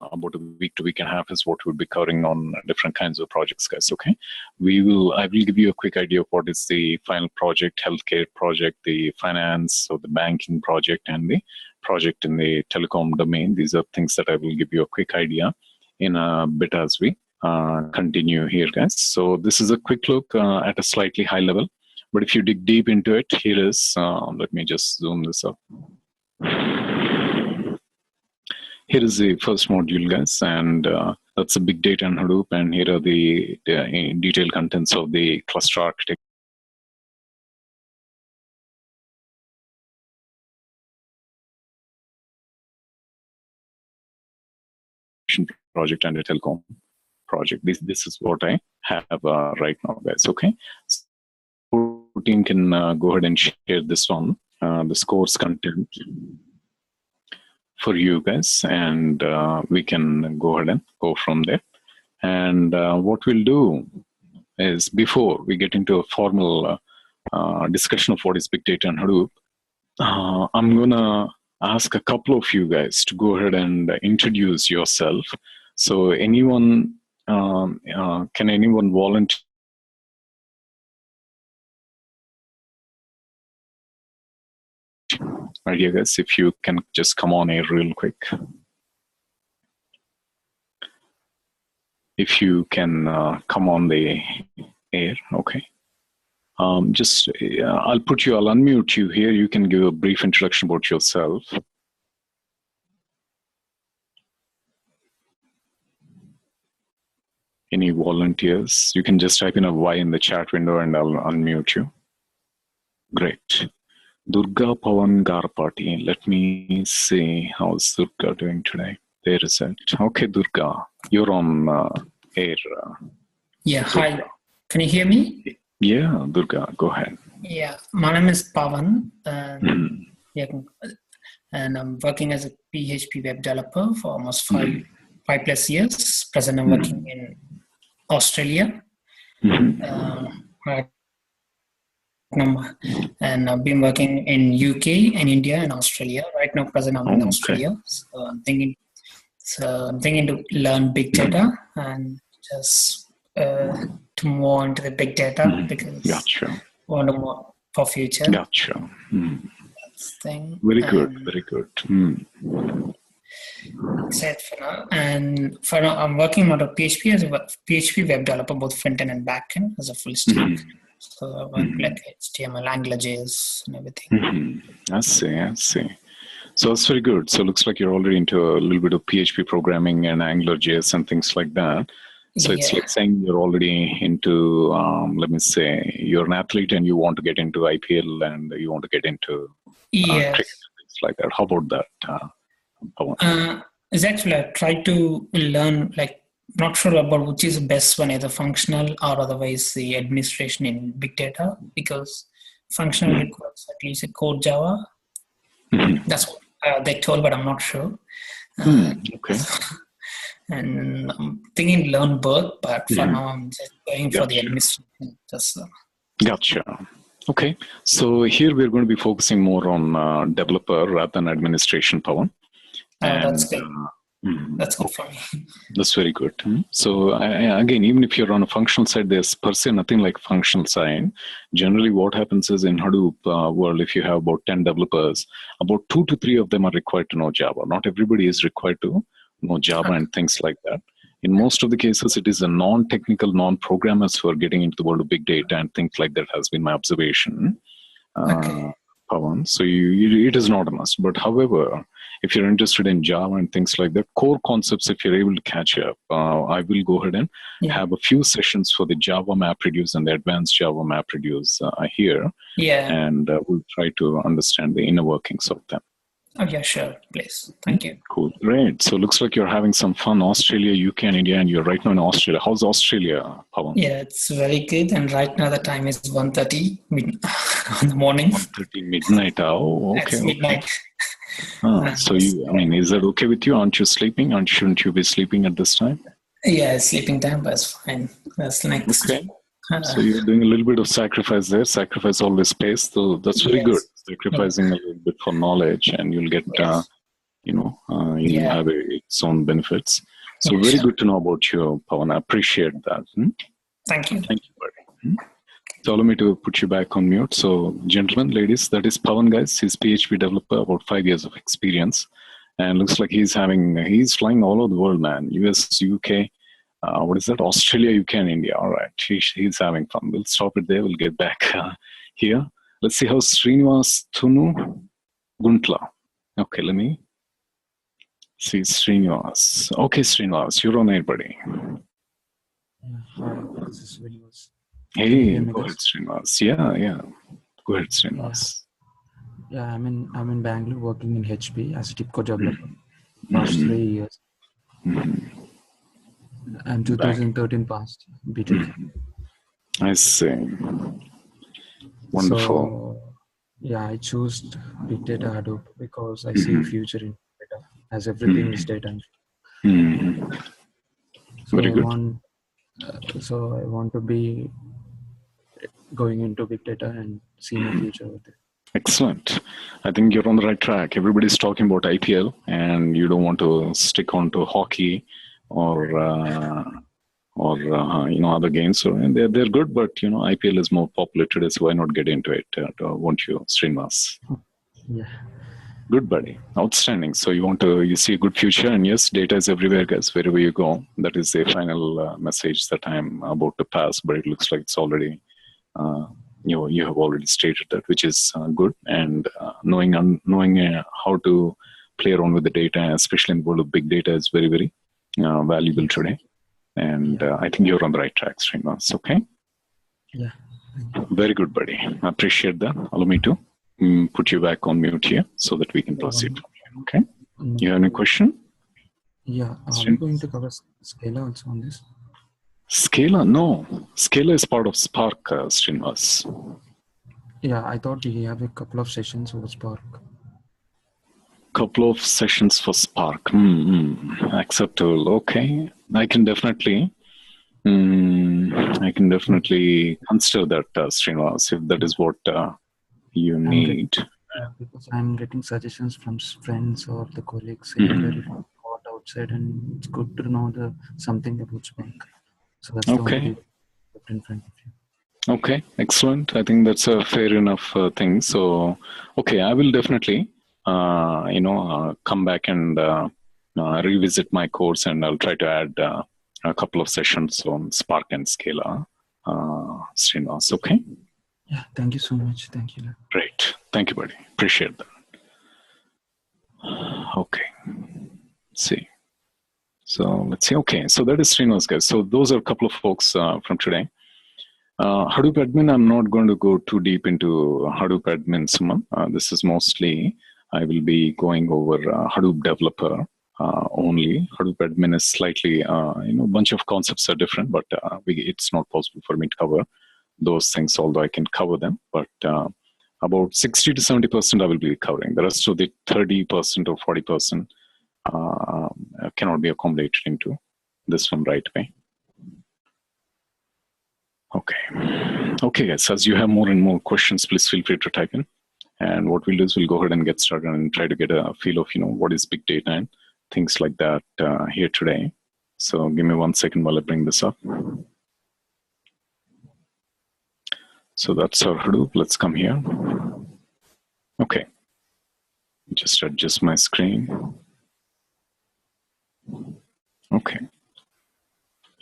about a week to week and a half is what we'll be covering on different kinds of projects, guys. Okay, I will give you a quick idea of what is the final project, healthcare project, the finance or the banking project, and the project in the telecom domain. These are things that I will give you a quick idea in a bit as we continue here, guys. So this is a quick look at a slightly high level, but if you dig deep into it, here is, let me just zoom this up. Here is the first module, guys, and that's the big data and Hadoop, and here are the detailed contents of the cluster architecture project and a telecom project. This is what I have right now, guys. Okay, so team can go ahead and share this one, this course content for you guys, and we can go ahead and go from there. And what we'll do is, before we get into a formal discussion of what is big data and Hadoop, I'm gonna ask a couple of you guys to go ahead and introduce yourself. So anyone, can anyone volunteer? Idea, guys, if you can just come on air real quick. If you can come on the air, okay. I'll unmute you here. You can give a brief introduction about yourself. Any volunteers? You can just type in a Y in the chat window and I'll unmute you. Great. Durga Pawan Garpati. Let me see, how's Durga doing today? There is it. Okay, Durga, you're on air. Yeah, Durga. Hi. Can you hear me? Yeah, Durga, go ahead. Yeah, my name is Pawan. Yeah, and I'm working as a PHP web developer for almost five plus years. Present, I'm working in Australia. Right. And I've been working in UK and India and Australia. Right now, present, I'm in Australia. So I'm thinking to learn big data and just to move on to the big data because I want to move for future. Gotcha. Thing. Very good. Very good. That's it for now. And for now, I'm working on a PHP as a PHP web developer, both front end and back end as a full stack. So I work like HTML, AngularJS, and everything. I see. So that's very good. So it looks like you're already into a little bit of PHP programming and AngularJS and things like that. So it's like saying you're already into, let me say, you're an athlete and you want to get into IPL and you want to get into cricket and things like that. How about that? It's actually, I try to learn, like, not sure about which is the best one, either functional or otherwise the administration in big data, because functional requires at least a core Java. That's what they told, but I'm not sure. Okay. And I'm thinking to learn both, but for now I'm just going for the administration. Gotcha. Okay. So here we're going to be focusing more on developer rather than administration, Pawan. That's good. That's good for me. That's very good. So again, even if you're on a functional side, there's per se nothing like functional side. Generally, what happens is in Hadoop world, if you have about 10 developers, about 2 to 3 of them are required to know Java. Not everybody is required to know Java and things like that. In most of the cases, it is a non-technical, non-programmers who are getting into the world of big data and things like that has been my observation. Pawan. So it is not a must. But however, if you're interested in Java and things like that, core concepts, if you're able to catch up, I will go ahead and have a few sessions for the Java MapReduce and the advanced Java MapReduce here. And we'll try to understand the inner workings of them. Oh, yeah, sure. Please. Thank you. Cool. Great. So it looks like you're having some fun. Australia, UK, and India, and you're right now in Australia. How's Australia, Pawan? Yeah, it's very good. And right now the time is 1:30 in the morning. 1:30 midnight. Oh, okay. That's midnight. So is that okay with you? Aren't you sleeping? Shouldn't you be sleeping at this time? Yeah, sleeping time, but it's fine. That's next. Okay. So you're doing a little bit of sacrifice there. Sacrifice always pays. So that's very good. Sacrificing a little bit for knowledge, and you'll get You'll have its own benefits. So very good to know about you, Pawan. I appreciate that. Thank you. Thank you, buddy. So allow me to put you back on mute. So gentlemen, ladies, that is Pawan, guys. He's PHP developer, about 5 years of experience. And looks like he's flying all over the world, man. US, UK, what is that? Australia, UK, and India. All right. He's having fun. We'll stop it there. We'll get back here. Let's see how Srinivas Thunu Guntla. Okay, let me see Srinivas. Okay, Srinivas, you're on air, buddy. Hi, this is Srinivas. Hey, go ahead, Srinivas. Yeah. Go ahead, Srinivas. Yeah, I'm in Bangalore working in HP as a TIPCO developer. Past 3 years. And 2013 passed BTech. I see. Wonderful. So, yeah, I chose big data Hadoop because I see a future in data, as everything is data. So Very good. So I want to be going into big data and seeing a future with it. Excellent. I think you're on the right track. Everybody's talking about IPL, and you don't want to stick on to hockey or other games. So and they're good, but IPL is more popular today, so why not get into it? Won't you, Srinivas? Yeah. Good, buddy. Outstanding. So you see a good future, and yes, data is everywhere, guys. Wherever you go, that is the final message that I'm about to pass. But it looks like it's already, you have already stated that, which is good. And knowing how to play around with the data, especially in the world of big data, is very, very valuable today. And I think you're on the right track, Srinivas. Okay. Yeah. Very good, buddy. I appreciate that. Allow me to put you back on mute here so that we can proceed. Okay. You have any question? Yeah. Are we going to cover Scala also on this? Scala? No. Scala is part of Spark, Srinivas. Yeah, I thought we have a couple of sessions over Spark. Couple of sessions for Spark. Acceptable. Okay. I can definitely consider that, Srinivas, if that is what you need. Because I'm getting suggestions from friends or the colleagues saying that it's hot outside and it's good to know something about Spark. So that's the only put in front of you. Okay, excellent. I think that's a fair enough thing. So, okay, I will definitely, come back and revisit my course, and I'll try to add a couple of sessions on Spark and Scala. Srinivas, okay? Yeah, thank you so much. Thank you. Great. Thank you, buddy. Appreciate that. Okay. Let's see. So let's see. Okay, so that is Srinivas, guys. So those are a couple of folks from today. Hadoop admin, I'm not going to go too deep into Hadoop admin, Suman. This is mostly, I will be going over Hadoop developer only. Hadoop admin is slightly, a bunch of concepts are different, but it's not possible for me to cover those things, although I can cover them. But about 60 to 70% I will be covering. The rest of the 30% or 40% cannot be accommodated into this one right away. Okay, guys, as you have more and more questions, please feel free to type in. And what we'll do is we'll go ahead and get started and try to get a feel of, what is big data and things like that here today. So give me 1 second while I bring this up. So that's our Hadoop. Let's come here. Okay. Just adjust my screen. Okay.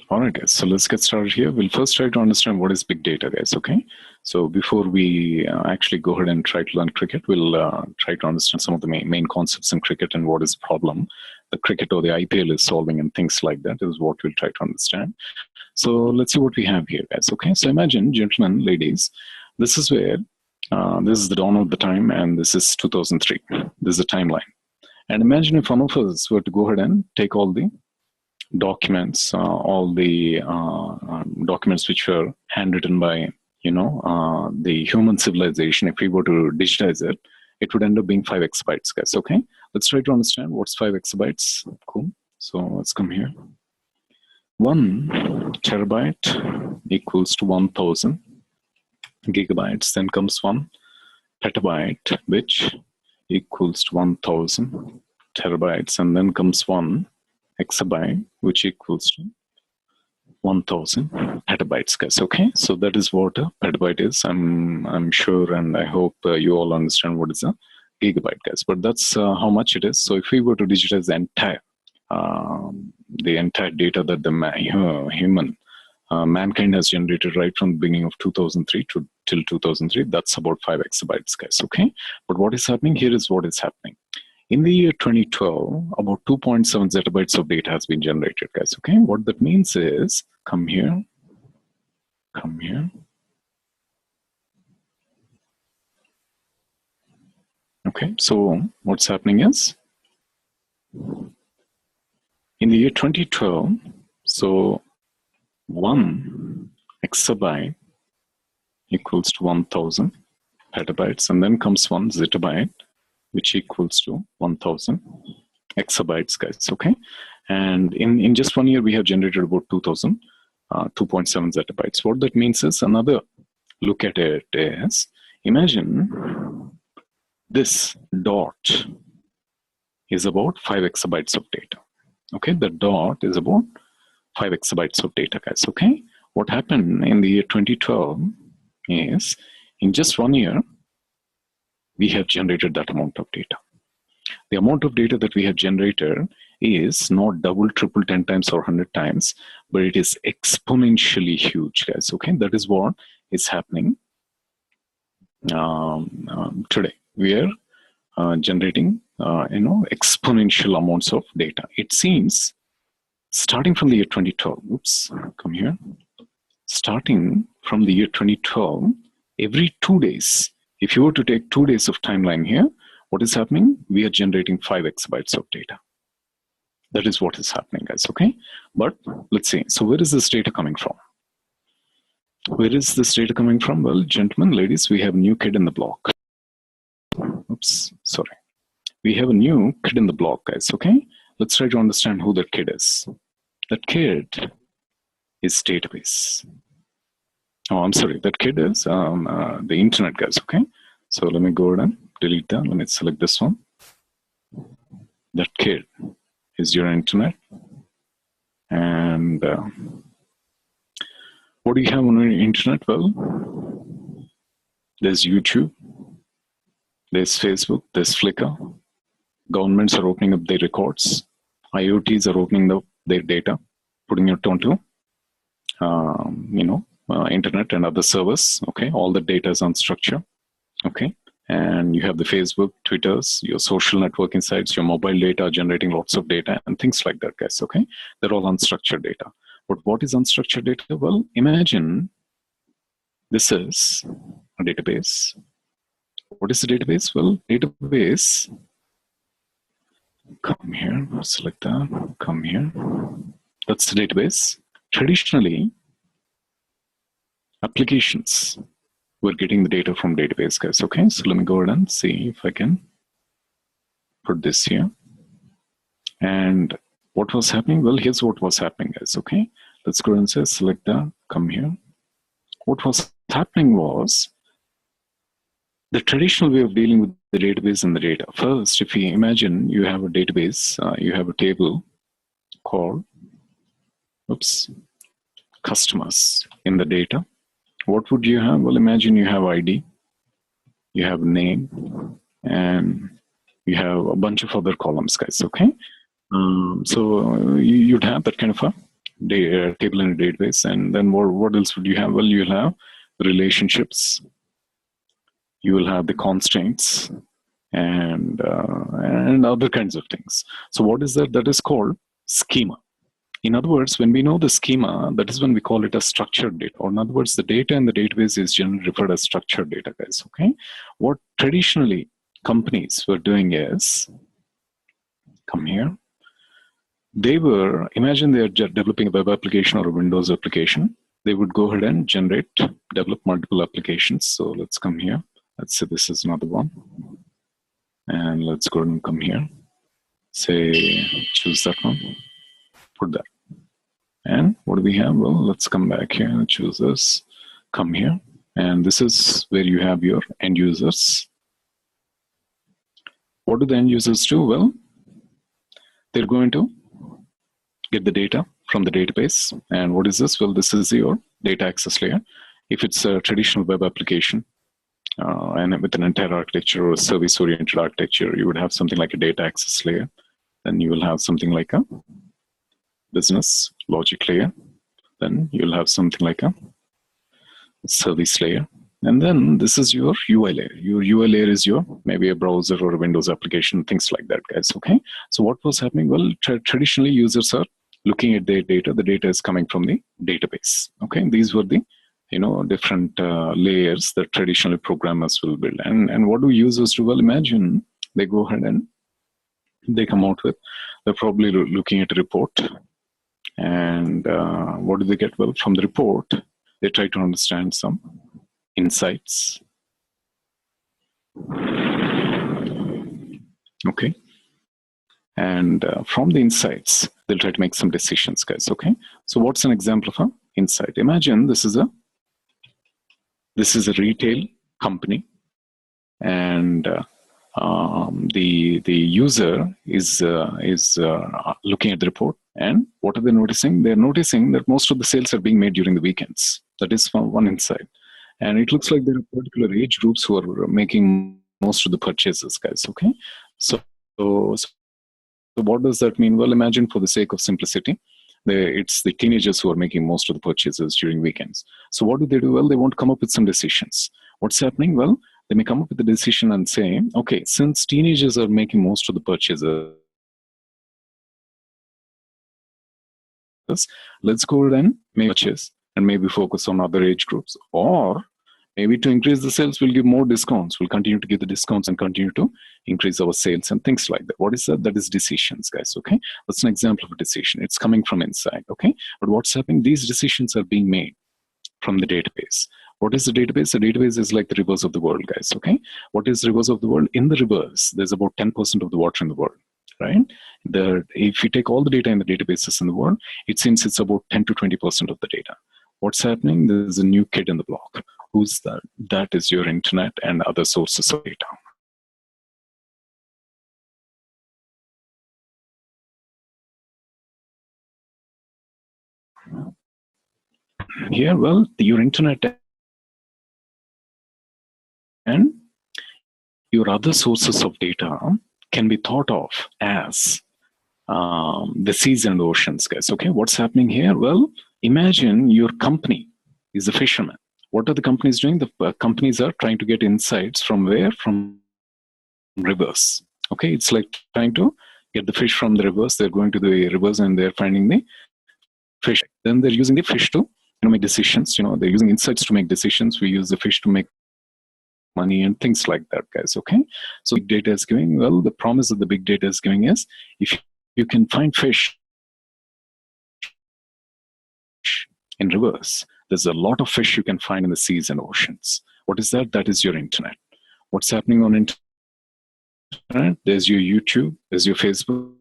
All right, guys. So let's get started here. We'll first try to understand what is big data, guys. Okay. So before we actually go ahead and try to learn cricket, we'll try to understand some of the main concepts in cricket and what is the problem the cricket or the IPL is solving and things like that is what we'll try to understand. So let's see what we have here, guys. Okay. So imagine, gentlemen, ladies, this is where this is the dawn of the time, and this is 2003. This is the timeline. And imagine if one of us were to go ahead and take all the documents, all the documents which were handwritten by, the human civilization. If we were to digitize it, it would end up being 5 exabytes, guys. Okay, let's try to understand what's 5 exabytes. Cool. So let's come here. 1 terabyte equals to 1000 gigabytes. Then comes 1 petabyte, which equals to 1000 terabytes, and then comes 1 exabyte, which equals to 1000 petabytes, guys. Okay, so that is what a petabyte is. I'm sure, and I hope you all understand what is a gigabyte, guys. But that's how much it is. So if we were to digitize the entire data that the mankind has generated right from the beginning of 2003 till 2003, that's about 5 exabytes, guys. Okay, but what is happening here is what is happening. In the year 2012, about 2.7 zettabytes of data has been generated, guys. Okay, what that means is, come here. Okay, so what's happening is, in the year 2012, so 1 exabyte equals to 1000 petabytes, and then comes 1 zettabyte, which equals to 1000 exabytes, guys. Okay, and in just 1 year we have generated about 2.7 zettabytes. What that means is, another look at it is, imagine this dot is about 5 exabytes of data. Okay, the dot is about 5 exabytes of data, guys. Okay, what happened in the year 2012 is, in just 1 year we have generated that amount of data. The amount of data that we have generated is not double, triple, 10 times or 100 times, but it is exponentially huge, guys. Okay, that is what is happening today. We are generating exponential amounts of data. It seems, starting from the year 2012, starting from the year 2012, every 2 days, if you were to take 2 days of timeline here, what is happening? We are generating 5 exabytes of data. That is what is happening, guys. Okay, but let's see. So where is this data coming from? Where is this data coming from? Well, gentlemen, ladies, we have a new kid in the block. We have a new kid in the block, guys. Okay, let's try to understand who that kid is. That kid is database. Oh, I'm sorry. That kid is the internet, guys. Okay, so let me go ahead and delete that. Let me select this one. That kid is your internet. And what do you have on your internet? Well, there's YouTube, there's Facebook, there's Flickr. Governments are opening up their records. IoTs are opening up their data, putting it onto internet and other servers. Okay, all the data is unstructured. Okay, and you have the Facebook, Twitters, your social networking sites, your mobile data generating lots of data and things like that, guys. Okay, they're all unstructured data. But what is unstructured data? Well, imagine this is a database. What is the database? Well, database, come here, select that, come here. That's the database. Traditionally, applications were getting the data from database, guys. Okay, so let me go ahead and see if I can put this here. And what was happening? Well, here's what was happening, guys. Okay, let's go and say, select that, come here. What was happening was, the traditional way of dealing with the database and the data. First, if you imagine you have a database, you have a table called, customers in the data. What would you have? Well, imagine you have ID, you have name, and you have a bunch of other columns, guys. Okay, so you'd have that kind of a table in a database, and then what else would you have? Well, you'll have relationships, you will have the constraints, and other kinds of things. So what is that? That is called schema. In other words, when we know the schema, that is when we call it a structured data. Or in other words, the data in the database is generally referred as structured data, guys. Okay, what traditionally companies were doing is, come here, they were, imagine they are developing a web application or a Windows application. They would go ahead and develop multiple applications. So let's come here. Let's say this is another one. And let's go and come here. Say, choose that one. Put that. And what do we have? Well, let's come back here, choose this, come here. And this is where you have your end users. What do the end users do? Well, they're going to get the data from the database. And what is this? Well, this is your data access layer. If it's a traditional web application, and with an entire architecture or a service-oriented architecture, you would have something like a data access layer. Then you will have something like a business logic layer. Then you'll have something like a service layer. And then this is your UI layer. Your UI layer is your maybe a browser or a Windows application, things like that, guys. Okay. So what was happening? Well, traditionally users are looking at their data. The data is coming from the database. Okay. These were the different layers that traditionally programmers will build. And what do users do? Well, imagine they go ahead and they come out with, they're probably looking at a report. And what do they get? Well, from the report, they try to understand some insights. Okay. And from the insights, they'll try to make some decisions, guys. Okay. So what's an example of an insight? Imagine this is a retail company, and the user is looking at the report, and what are they noticing? They're noticing that most of the sales are being made during the weekends. That is one insight. And it looks like there are particular age groups who are making most of the purchases, guys. Okay. So what does that mean? Well, imagine, for the sake of simplicity, it's the teenagers who are making most of the purchases during weekends. So what do? Well, they want to come up with some decisions. What's happening? Well, they may come up with a decision and say, okay, since teenagers are making most of the purchases, let's go ahead and make purchase and maybe focus on other age groups. Or maybe to increase the sales, we'll give more discounts. We'll continue to give the discounts and continue to increase our sales and things like that. What is that? That is decisions, guys. Okay. That's an example of a decision. It's coming from inside. Okay. But what's happening? These decisions are being made from the database. What is the database? The database is like the rivers of the world, guys. Okay. What is the rivers of the world? In the rivers, there's about 10% of the water in the world, right? If you take all the data in the databases in the world, it seems it's about 10 to 20% of the data. What's happening? There's a new kid in the block. Who's that? That is your internet and other sources of data. Here, well, your internet and your other sources of data can be thought of as the seas and the oceans, guys. Okay, what's happening here? Well, imagine your company is a fisherman. What are the companies doing? The companies are trying to get insights from where? From rivers. Okay, it's like trying to get the fish from the rivers. They're going to the rivers and they're finding the fish. Then they're using the fish to make decisions. They're using insights to make decisions. We use the fish to make money and things like that, guys. Okay, so big data is giving, well, the promise that the big data is giving is, if you can find fish in rivers, there's a lot of fish you can find in the seas and oceans. What is that? That is your internet. What's happening on internet? There's your YouTube, there's your Facebook,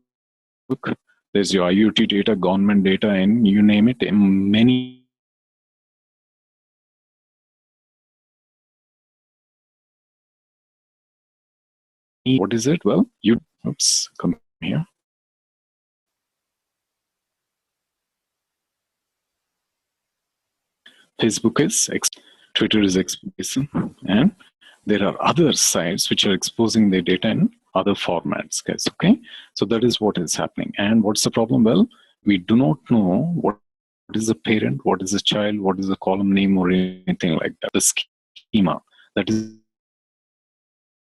there's your IoT data, government data, and you name it, in many what is it? Well, come here. Facebook is, Twitter is exposing, and there are other sites which are exposing their data in other formats, guys. Okay, so that is what is happening. And what's the problem? Well, we do not know what is the parent, what is the child, what is the column name, or anything like that. The schema, that is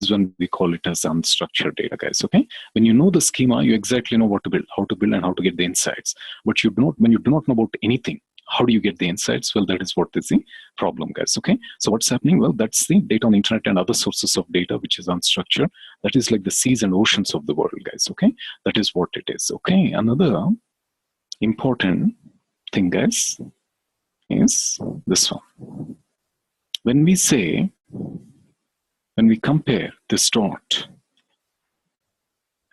when we call it as unstructured data, guys. Okay, when you know the schema, you exactly know what to build, how to build, and how to get the insights. But when you do not know about anything, how do you get the insights? Well, that is what is the problem, guys. Okay, so what's happening? Well, that's the data on the internet and other sources of data, which is unstructured. That is like the seas and oceans of the world, guys. Okay, that is what it is. Okay, another important thing, guys, is this one. When we compare this dot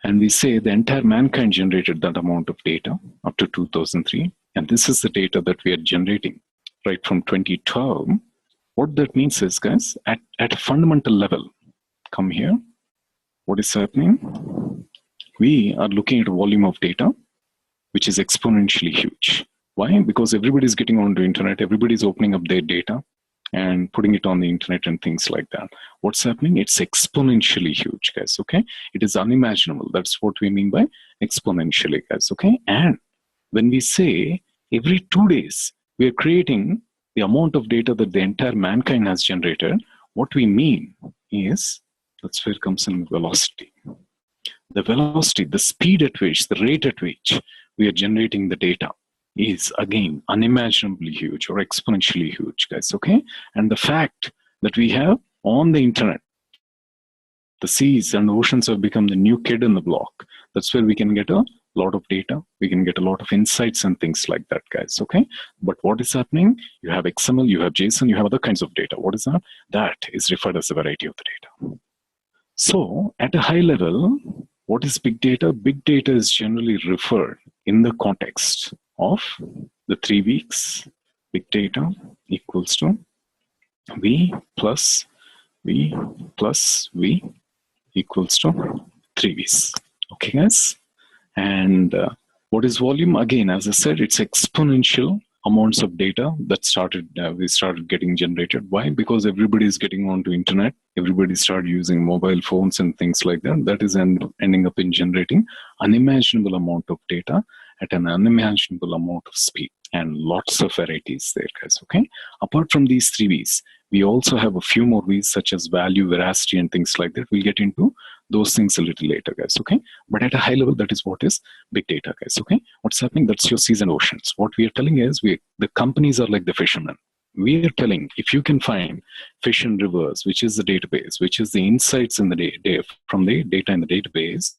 and we say the entire mankind generated that amount of data up to 2003, and this is the data that we are generating right from 2012, what that means is, guys, at a fundamental level, come here, what is happening? we are looking at a volume of data which is exponentially huge. Why? Because everybody's getting onto the internet, everybody's opening up their data and putting it on the internet and things like that. What's happening? It's exponentially huge, guys, okay? It is unimaginable. That's what we mean by exponentially, guys, okay? And when we say every 2 days, we are creating the amount of data that the entire mankind has generated, what we mean is, that's where it comes in velocity. The velocity, the speed at which, the rate at which we are generating the data is, again, unimaginably huge or exponentially huge, guys, okay? And the fact that we have on the internet, the seas and oceans have become the new kid in the block. That's where we can get a lot of data. We can get a lot of insights and things like that, guys, okay? But what is happening? You have XML, you have JSON, you have other kinds of data. What is that? That is referred as a variety of the data. So at a high level, what is big data? Big data is generally referred in the context of the 3 weeks. Big data equals to V plus V plus V equals to 3 V's. Okay, guys? And what is volume? Again, as I said, it's exponential amounts of data that we started getting generated. Why? Because everybody is getting onto internet. Everybody started using mobile phones and things like that. That is ending up in generating unimaginable amount of data at an unimaginable amount of speed, and lots of varieties there, guys, okay? Apart from these 3 V's, we also have a few more V's such as value, veracity, and things like that. We'll get into those things a little later, guys, okay? But at a high level, that is what is big data, guys, okay? What's happening? That's your seas and oceans. What we are telling is the companies are like the fishermen. We are telling, if you can find fish in rivers, which is the database, which is the insights in the from the data in the database,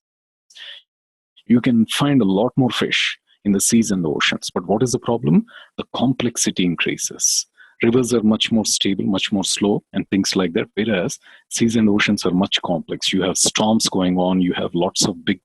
you can find a lot more fish in the seas and the oceans. But what is the problem? The complexity increases. Rivers are much more stable, much more slow, and things like that, whereas seas and oceans are much complex. You have storms going on, you have lots of big